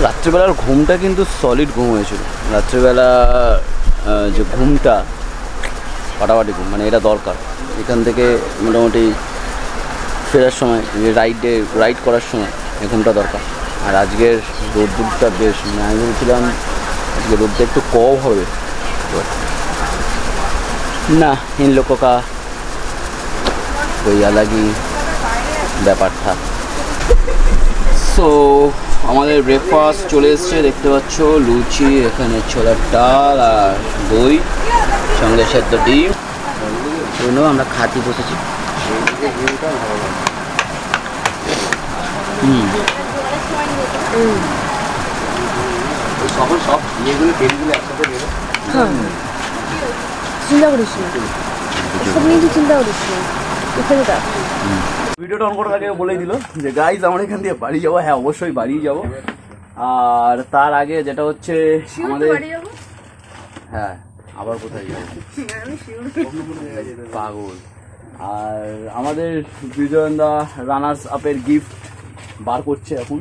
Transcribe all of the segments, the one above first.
রাত্রেবেলার ঘুমটা কিন্তু সলিড ঘুম হয়েছিল। রাত্রেবেলা যে ঘুমটা ফাটাফাটি ঘুম, মানে এটা দরকার। এখান থেকে মোটামুটি ফেরার সময় রাইড করার সময় এই ঘুমটা দরকার। আর আজকের রোদ্দুরটা বেশ, মানে আমি ভেবেছিলাম আজকে রোদটা একটু কম হবে, না इन लोगों का कोई अलग ही ব্যাপার था। সো আমাদের ব্রেকফাস্ট চলে এসছে, দেখতে পাচ্ছ লুচি, এখানে ছোলার ডাল আর দই, সঙ্গে সেদ্ধ ডিম। শুনো আমরা খাতি বসেছি। সব ইয়েগুলো তেলগুলো একসাথে দেবো। চিন্তা করিস না, সব নিয়ে তুই চিন্তা করিস না। ভিডিওটা অন করার আগে বলেই দিল যে গাইজ আমরা এখান দিয়ে বাড়ি যাবো। হ্যাঁ অবশ্যই বাড়ি যাবো। আর তার আগে যেটা হচ্ছে আমাদের, হ্যাঁ আবার কোথায় যাবো পাগল। আর আমাদের বিজয়ন দা রানার্স আপের গিফট বার করছে এখন।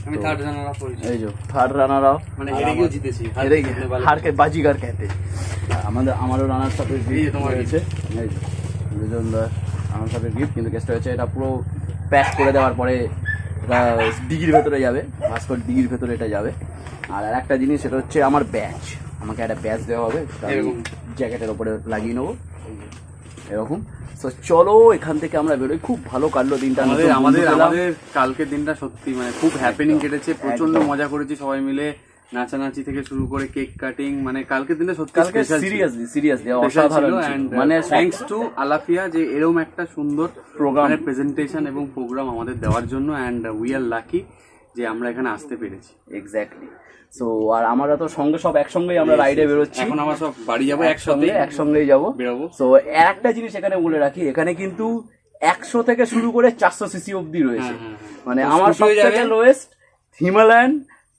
আমি থার্ড রানার আপ করেছি, এই যে থার্ড রানার আপ, মানে হেরে গিয়ে জিতেছি, হারকে বাজিগার कहते। আমারও রানার্স আপের গিফট হয়েছে, এই যে বিজয়ন দা রানার্স আপের গিফট। কিন্তু কেসটা হচ্ছে এটা পুরো প্যাক করে দেওয়ার পরে এটা ডিগির ভেতরে যাবে, ভাস্কর ডিগির ভেতরে এটা যাবে। আর একটা জিনিস সেটা হচ্ছে আমার ব্যাচ, আমাকে একটা ব্যাচ দেওয়া হবে, জ্যাকেটের ওপরে লাগিয়ে নেবো এরকম। তো চলো এখান থেকে আমরা বেরোই। খুব ভালো কাটলো দিনটা আমাদের কালকের দিনটা সত্যি মানে খুব হ্যাপেনিং কেটেছে, প্রচন্ড মজা করেছি সবাই মিলে, নাচানাচি থেকে শুরু করে কেক কাটিং, মানে কালকের দিনটা সত্যি সিরিয়াসলি অসাধারণ। মানে থ্যাঙ্কস টু আলাফিয়া যে এরকম একটা সুন্দর প্রোগ্রামের প্রেজেন্টেশন এবং প্রোগ্রাম আমাদের দেওয়ার জন্য, অ্যান্ড উই আর লাকি যে আমরা এখানে আসতে পেরেছি। এক্স্যাক্টলি। সো আর আমরা তো সঙ্গে সব একসঙ্গেই আমরা রাইডে বেরোচ্ছি, এখন আমরা সব বাড়ি যাবো একসঙ্গেই যাবো বেরোবো। সো একটা জিনিস এখানে বলে রাখি, এখানে কিন্তু 100 থেকে শুরু করে 400 সিসি অব্দি রয়েছে। মানে আমার সবথেকে লোয়েস্ট হিমালয়ান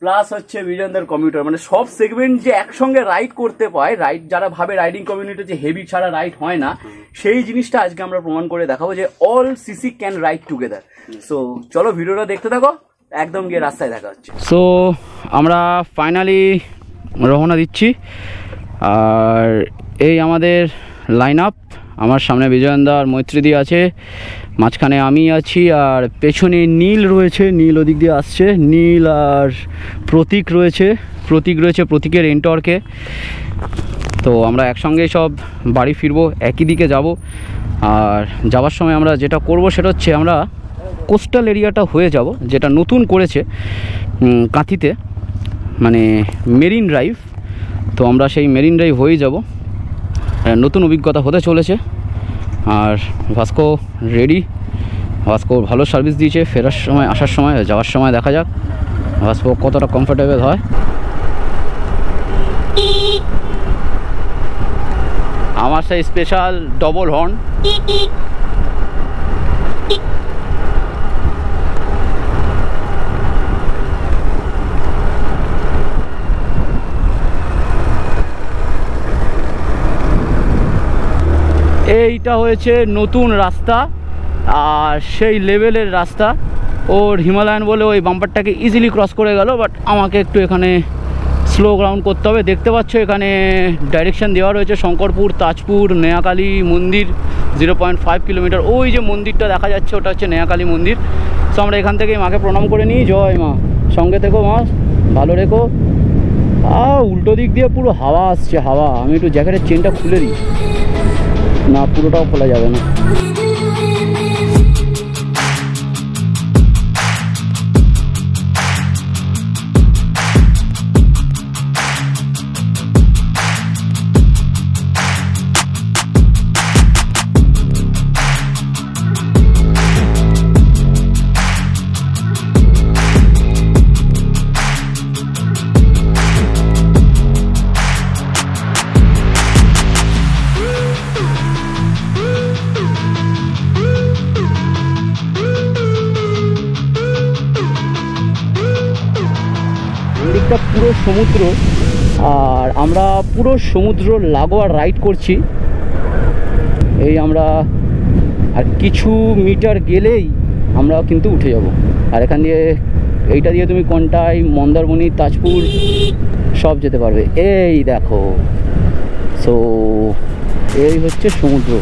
প্লাস হচ্ছে বিজয়নদের কমিউটার, মানে সব সেগমেন্ট যে একসঙ্গে রাইড করতে পায়। রাইড যারা ভাবে রাইডিং কমিউনিটি যে হেভি ছাড়া রাইড হয় না, সেই জিনিসটা আজকে আমরা প্রমাণ করে দেখাবো যে all CC can ride together. So চলো ভিডিওটা দেখতে থাকো, একদম গিয়ে রাস্তায় দেখা হচ্ছে। সো আমরা ফাইনালি রওনা দিচ্ছি। আর এই আমাদের লাইন আপ, আমার সামনে বিজয়নদা আর মৈত্রীদি আছে, মাঝখানে আমি আছি, আর পেছনে নীল রয়েছে, নীল ওদিক দিয়ে আসছে, নীল আর প্রতীক রয়েছে, প্রতীকের এন্টর্কে। তো আমরা একসঙ্গে সব বাড়ি ফিরবো, একই দিকে যাব। আর যাওয়ার সময় আমরা যেটা করব সেটা হচ্ছে আমরা কোস্টাল এরিয়াটা হয়ে যাব, যেটা নতুন করেছে কাঁথিতে, মানে মেরিন ড্রাইভ। তো আমরা সেই মেরিন ড্রাইভ হয়ে যাব, নতুন অভিজ্ঞতা হতে চলেছে। আর ভাস্কো রেডি, ভাস্কো ভালো সার্ভিস দিয়েছে ফেরার সময়, আসার সময়, যাওয়ার সময় দেখা যাক ভাস্কো কতটা কমফোর্টেবল হয়। আমার সেই স্পেশাল ডবল হর্ন। এইটা হয়েছে নতুন রাস্তা, আর সেই লেভেলের রাস্তা। ওর হিমালয়ান বলে ওই বাম্পারটাকে ইজিলি ক্রস করে গেল, বাট আমাকে একটু এখানে স্লো গ্রাউন্ড করতে হবে। দেখতে পাচ্ছ এখানে ডাইরেকশন দেওয়া রয়েছে, শঙ্করপুর, তাজপুর, নেয়াকালী মন্দির 0.5 কিলোমিটার। ওই যে মন্দিরটা দেখা যাচ্ছে ওটা হচ্ছে নেয়াকালী মন্দির। সো আমরা এখান থেকেই মাকে প্রণাম করে নিই। জয় মা, সঙ্গে থেকো মা, ভালো রেখো। উল্টো দিক দিয়ে পুরো হাওয়া আসছে, হাওয়া। আমি একটু জ্যাকেটের চেনটা খুলে দিই, না পুরোটাও খোলা যাবে না। পুরো সমুদ্র, আর আমরা পুরো সমুদ্র লাগোয়া রাইড করছি। এই আমরা আর কিছু মিটার গেলেই আমরা কিন্তু উঠে যাব। আর এখান দিয়ে এইটা দিয়ে তুমি কোনটাই মন্দারমণি, তাজপুর সব যেতে পারবে। এই দেখো, সো এই হচ্ছে সমুদ্র।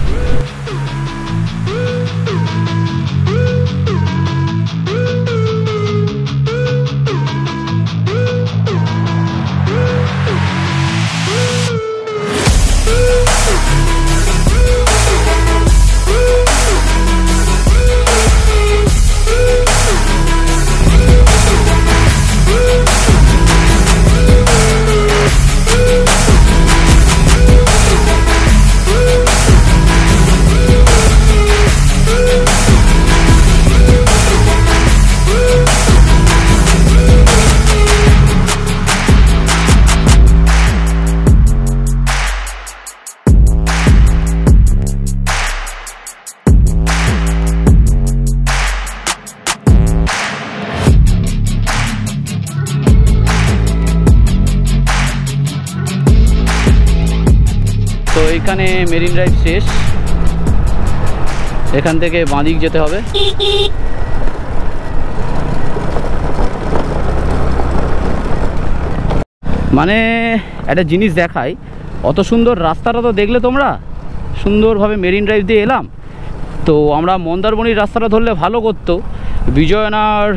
তো এইখানে মেরিন ড্রাইভ শেষ, এখান থেকে বাঁদিক যেতে হবে। মানে একটা জিনিস দেখাই, অত সুন্দর রাস্তাটা তো দেখলে তোমরা, সুন্দরভাবে মেরিন ড্রাইভ দিয়ে এলাম। তো আমরা মন্দারমণির রাস্তাটা ধরলে ভালো করতো। বিজয়ন আর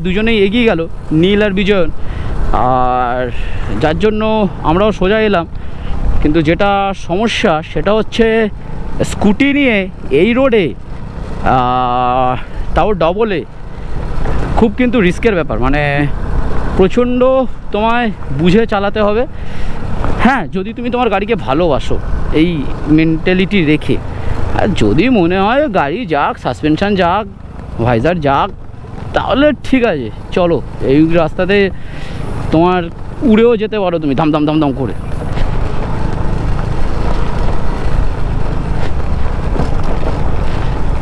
দুজনেই এগিয়ে গেল, নীল আর বিজয়ন, আর যার জন্য আমরাও সোজা এলাম। কিন্তু যেটা সমস্যা সেটা হচ্ছে স্কুটি নিয়ে এই রোডে, তাও ডবলে, খুব কিন্তু রিস্কের ব্যাপার। মানে প্রচণ্ড তোমায় বুঝে চালাতে হবে। হ্যাঁ, যদি তুমি তোমার গাড়িকে ভালোবাসো এই মেন্টালিটি রেখে, আর যদি মনে হয় গাড়ি যাক, সাসপেনশান যাক, ভাইজার যাক, তাহলে ঠিক আছে, চলো। এই রাস্তাতে তোমার উড়েও যেতে পারো তুমি, ধাম ধাম ধাম ধাম করে।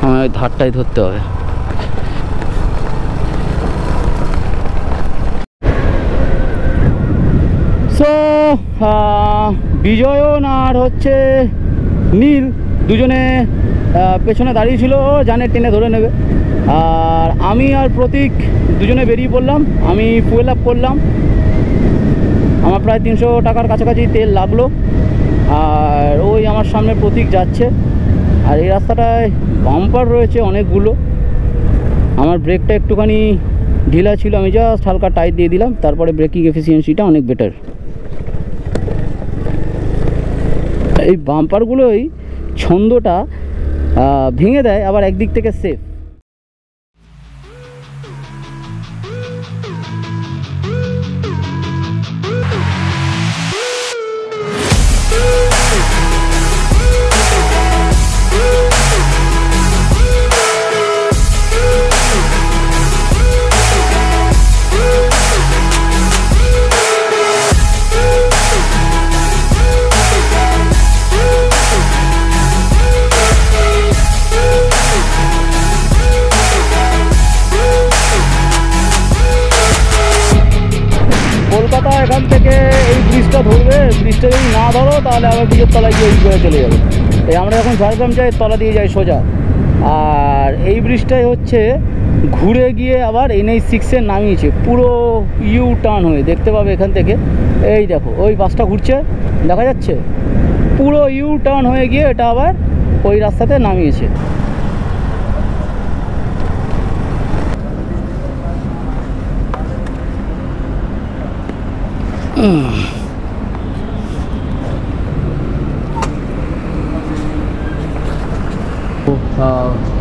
আমার ওই ধারটাই ধরতে হবে। সো বিজয়ন আর হচ্ছে নীল দুজনে পেছনে দাঁড়িয়েছিল, জানে টেনে ধরে নেবে। আর আমি আর প্রতীক দুজনে বেরিয়ে পড়লাম। আমি ফুয়েল আপ করলাম, আমার প্রায় 300 টাকার কাছাকাছি তেল লাগলো। আর ওই আমার সামনে প্রতীক যাচ্ছে। আর এই রাস্তাটায় বাম্পার রয়েছে অনেকগুলো। আমার ব্রেকটা একটুখানি ঢিলা ছিল, আমি জাস্ট হালকা টাইট দিয়ে দিলাম, তারপরে ব্রেকিং এফিসিয়েন্সিটা অনেক বেটার। এই বাম্পারগুলোই ছন্দটা ভেঙে দেয়, আবার একদিক থেকে সেফ। এখান থেকে এই ব্রিজটা ধরবে, ব্রিজটা যদি না ধরো তাহলে আবার ব্রিজের তলায় গিয়ে করে চলে যাবে। এই আমরা এখন ঝাড়গ্রাম যাই, তলা দিয়ে যাই সোজা। আর এই ব্রিজটাই হচ্ছে ঘুরে গিয়ে আবার NH6-এ নামিয়েছে, পুরো ইউ টার্ন হয়ে, দেখতে পাবে এখান থেকে। এই দেখো ওই বাসটা ঘুরছে, দেখা যাচ্ছে, পুরো ইউ টার্ন হয়ে গিয়ে এটা আবার ওই রাস্তাতে নামিয়েছে।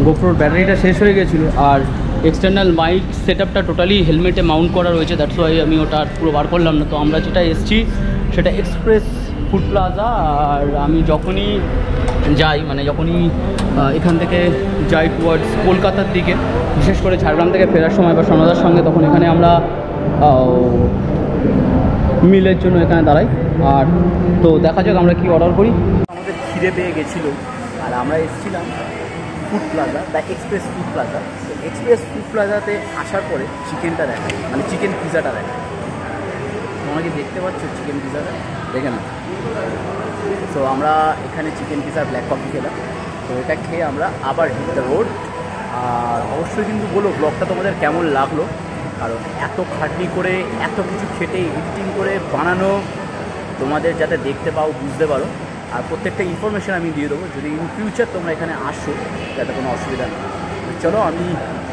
গোপ্রোর ব্যাটারিটা শেষ হয়ে গেছিলো, আর এক্সটার্নাল মাইক সেট আপটা টোটালি হেলমেটে মাউন্ট করা রয়েছে, দ্যাটস ওয়াই আমি ওটা পুরো বার করলাম না। তো আমরা যেটা এসছি সেটা এক্সপ্রেস ফুড প্লাজা। আর আমি যখনই যাই, মানে যখনই এখান থেকে যাই টুয়ার্ডস কলকাতার দিকে, বিশেষ করে ঝাড়গ্রাম থেকে ফেরার সময় বা সোনাদার সঙ্গে, তখন এখানে আমরা মিলের জন্য এখানে দাঁড়াই। আর তো দেখা যাক আমরা কি অর্ডার করি। আমাদের খিদে পেয়ে গেছিলো, আর আমরা এসেছিলাম food plaza, the express food plaza. তো এক্সপ্রেস ফুড প্লাজাতে আসার পরে চিকেনটা দেখায়, মানে চিকেন পিজাটা দেখায়। তোমরা কি দেখতে পাচ্ছ চিকেন পিজাটা? দেখে না। সো আমরা এখানে চিকেন পিজা ব্ল্যাক কফি খেলাম। তো এটা খেয়ে আমরা আবার হিট দ্য রোড। আর অবশ্যই কিন্তু বলো ব্লগটা তোমাদের কেমন লাগলো, কারণ এত খাটনি করে এত কিছু খেটে এডিটিং করে বানানো তোমাদের যাতে দেখতে পাও, বুঝতে পারো, আর প্রত্যেকটা ইনফরমেশান আমি দিয়ে দেবো যদি ইন ফিউচার তোমরা এখানে আসো, যাতে কোনো অসুবিধা নেই। চলো আমি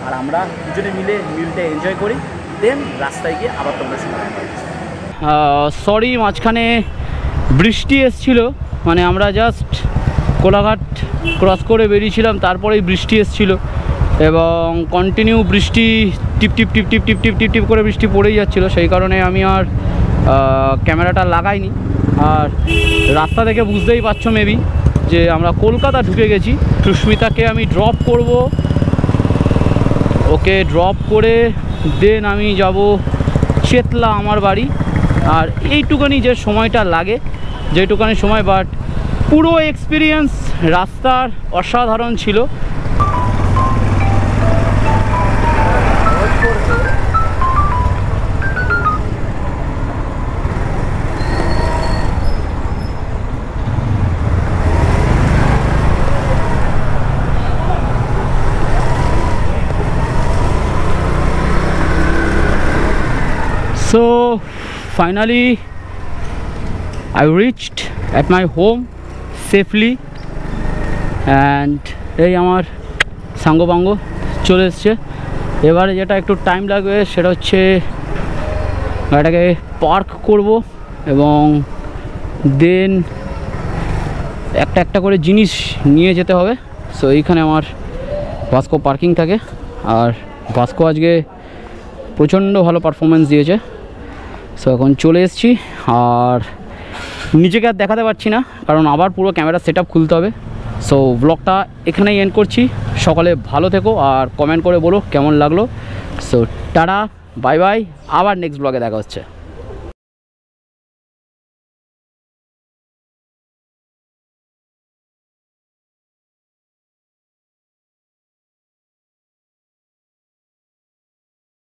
আর আমরা দুজনে মিলে মিলটা এনজয় করি, দেন রাস্তায় গিয়ে আবার তোমরা সময় সরি মাঝখানে বৃষ্টি এসছিল, মানে আমরা জাস্ট কোলাঘাট ক্রস করে বেরিয়েছিলাম, তারপরেই বৃষ্টি এসছিল এবং কন্টিনিউ বৃষ্টি টিপ টিপ টিপ টিপ টিপ টিপ টিপ টিপ করে বৃষ্টি পড়েই যাচ্ছিলো, সেই কারণে আমি আর ক্যামেরাটা লাগাইনি। আর রাস্তা থেকে বুঝতেই পারছো মেবি যে আমরা কলকাতা ঢুকে গেছি। সুস্মিতাকে আমি ড্রপ করব, ওকে ড্রপ করে দেন আমি যাব চেতলা আমার বাড়ি। আর এইটুখানি যে সময়টা লাগে, যেটুখানি সময়, বাট পুরো এক্সপিরিয়েন্স রাস্তার অসাধারণ ছিল। So finally I reached at my home safely and এই আমার সাঙ্গপাঙ্গ চলে এসছে। এবারে যেটা একটু টাইম লাগবে সেটা হচ্ছে গাড়িটাকে পার্ক করব এবং দেন একটা একটা করে জিনিস নিয়ে যেতে হবে। সো এইখানে আমার ভাস্কো পার্কিং থাকে, আর ভাস্কো আজকে প্রচণ্ড ভালো পারফরমেন্স দিয়েছে। সো এখন চলে এসেছি, আর নিজেকে আর দেখাতে পারছি না কারণ আবার পুরো ক্যামেরা সেট আপ খুলতে হবে। সো ব্লগটা এখানেই এন্ড করছি। সকলে ভালো থেকো আর কমেন্ট করে বলো কেমন লাগলো। সো টাটা, বাই বাই, আবার নেক্সট ব্লগে দেখা হচ্ছে।